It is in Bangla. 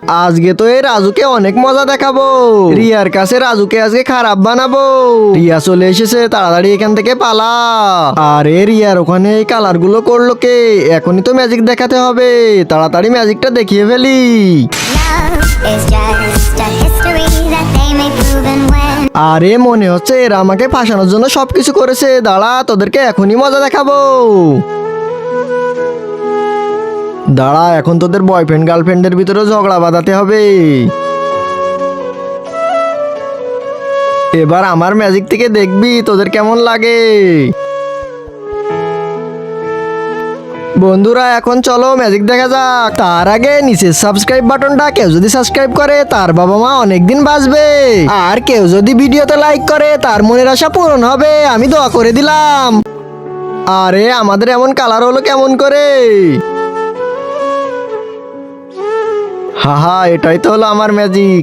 আজকে তো এই রাজুকে অনেক মজা দেখাবো। রিয়ার কাছে রাজুকে আজকে খারাপ বানাবো। রিয়া চলে এসেছে, তাড়াতাড়ি এখান থেকে পালা। আরে রিয়ার ওখানে এই কালার গুলো করলো কে? এখনই তো ম্যাজিক দেখাতে হবে, তাড়াতাড়ি ম্যাজিকটা দেখিয়ে ফেলি। Love is just a history that they may prove and when আরে মনে হচ্ছে এরা আমাকে ফাঁসানোর জন্য সবকিছু করেছে। দাঁড়া, তোদেরকে এখনই মজা দেখাবো। দাঁড়া, এখন তোদের বয়ফ্রেন্ড গার্লফ্রেন্ডের ভিতরে ঝগড়া বাঁধাতে হবে। এবার আমার ম্যাজিক থেকে দেখবি তোদের কেমন লাগে। বন্ধুরা এখন চলো ম্যাজিক দেখা যাক। তার আগে নিচের সাবস্ক্রাইব বাটনটা কেউ যদি সাবস্ক্রাইব করে তার বাবা মা অনেকদিন বাঁচবে। আর কেউ যদি ভিডিওতে লাইক করে তার মনের আশা পূরণ হবে, আমি দোয়া করে দিলাম। আরে আমাদের এমন কালার হলো কেমন করে? হাহা, এটাই তো হলো আমার ম্যাজিক।